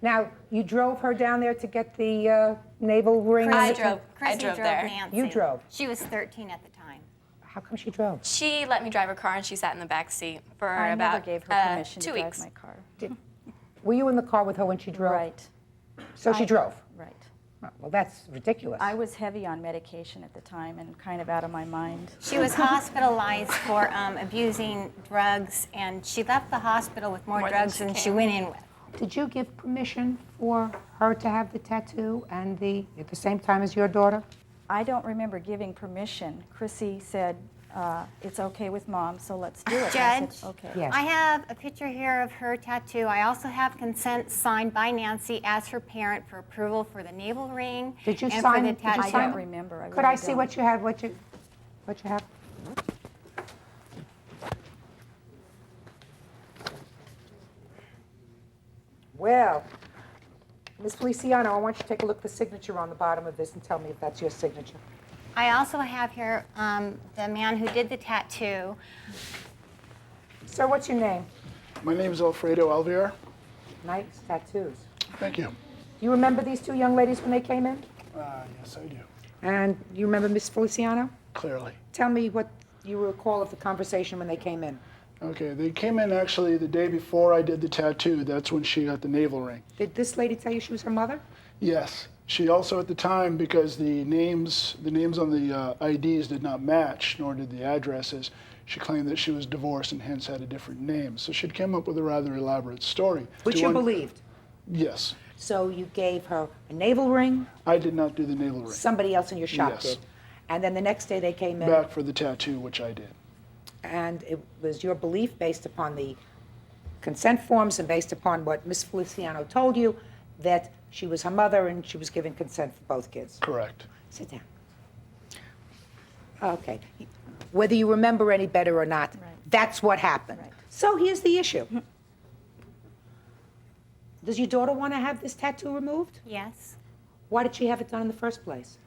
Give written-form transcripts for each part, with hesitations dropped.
Now, you drove her down there to get the navel ring? I drove there. Nancy. You drove? She was 13 at the time. How come she drove? She let me drive her ar and she sat in the back seat for I about never gave her permission 2 to weeks. drive my car. Were you in the car with her when she drove? Right, So she drove? right. Oh, well, that's ridiculous. I was heavy on medication at the time and kind of out of my mind. She was hospitalized for abusing drugs, and she left the hospital with more More than drugs she than she came. went in with. Did you give permission for her to have the tattoo and at the same time as your daughter? I don't remember giving permission. Crissy said, it's okay with Mom, so let's do it. I Judge? said, okay. Yes. I have a picture here of her tattoo. I also have consent signed by Nancy as her parent for approval for the navel ring. Did you and sign- for the did you tattoo. I sign don't remember. Could I see what you had, what you have? Well, Ms. Feliciano, I want you to take a look at the signature on the bottom of this and tell me if that's your signature. I also have here the man who did the tattoo. Sir, what's your name? My name is Alfredo Alvear. Nice tattoos. Thank you. Do you remember these two young ladies when they came in? Yes, I do. And you remember Ms. Feliciano? Clearly. Tell me what you recall of the conversation when they came in. Okay, they came in actually the day before I did the tattoo. That's when she got the navel ring. Did this lady tell you she was her mother? Yes. She also at the time, because the names on the IDs did not match, nor did the addresses, she claimed that she was divorced and hence had a different name. So she'd come up with a rather elaborate story. Which you believed? Yes. So you gave her a navel ring, I did not do the navel ring. somebody else in your shop Yes. did. And then the next day they came in, Back for the tattoo, which I did. and it was your belief based upon the consent forms and based upon what Miss Feliciano told you that she was her mother and she was giving consent for both kids. Correct. Sit down. Okay. Whether you remember any better or not, that's what happened. Right. So here's the issue. Does your daughter want to have this tattoo removed? Yes. Why did she have it done in the first place?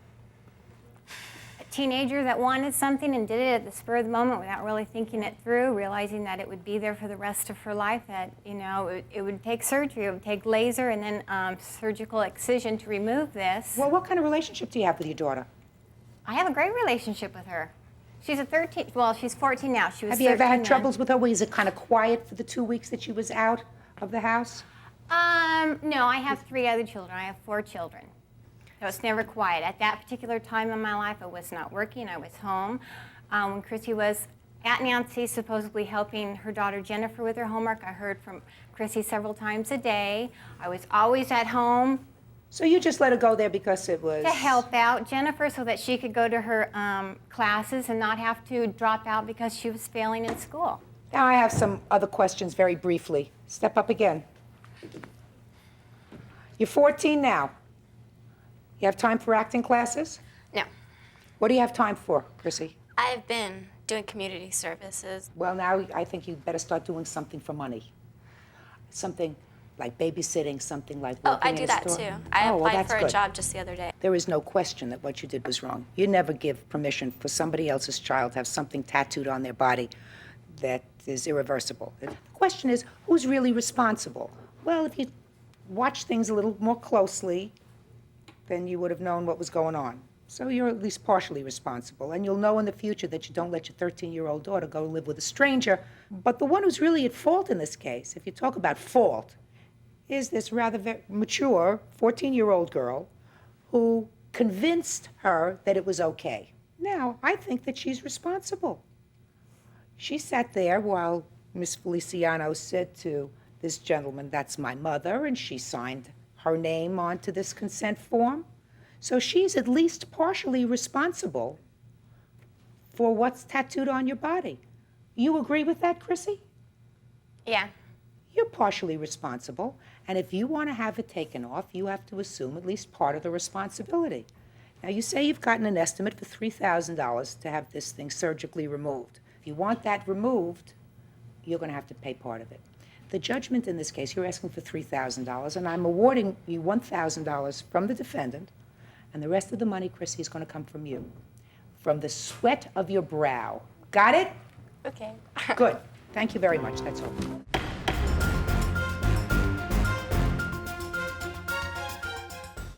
A teenager that wanted something and did it at the spur of the moment without really thinking it through, realizing that it would be there for the rest of her life, that, you know, it would take surgery, it would take laser and then surgical excision to remove this. Well, what kind of relationship do you have with your daughter? I have a great relationship with her. She's she's 14 now. She was Have you ever 13 had then. troubles with her? Was it kind of quiet for the 2 weeks that she was out of the house? No, I have 3 other children. I have 4 children. So it's never quiet. At that particular time in my life, I was not working. I was home. When Crissy was at Nancy, supposedly helping her daughter Jennifer with her homework, I heard from Crissy several times a day. I was always at home So you just let her go there because it was... to help out Jennifer so that she could go to her classes and not have to drop out because she was failing in school. Now I have some other questions very briefly. Step up again. You're 14 now. You have time for acting classes? No. What do you have time for, Crissy? I've been doing community services. Well, now I think you better start doing something for money. Something like babysitting, something like Oh, working I in do a that store. too. I Oh, well, applied that's for a good. job just the other day. There is no question that what you did was wrong. You never give permission for somebody else's child to have something tattooed on their body that is irreversible. The question is, who's really responsible? Well, if you watch things a little more closely, then you would have known what was going on. So you're at least partially responsible, and you'll know in the future that you don't let your 13-year-old daughter go live with a stranger. But the one who's really at fault in this case, if you talk about fault, is this rather mature 14-year-old girl who convinced her that it was okay. Now, I think that she's responsible. She sat there while Miss Feliciano said to this gentleman, "That's my mother," and she signed her name onto this consent form. So she's at least partially responsible for what's tattooed on your body. You agree with that, Crissy? Yeah. You're partially responsible, and if you want to have it taken off, you have to assume at least part of the responsibility. Now, you say you've gotten an estimate for $3,000 to have this thing surgically removed. If you want that removed, you're going to have to pay part of it. The judgment in this case, you're asking for $3,000, and I'm awarding you $1,000 from the defendant, and the rest of the money, Crissy, is going to come from you, from the sweat of your brow. Got it? Okay. Good. Thank you very much. That's all.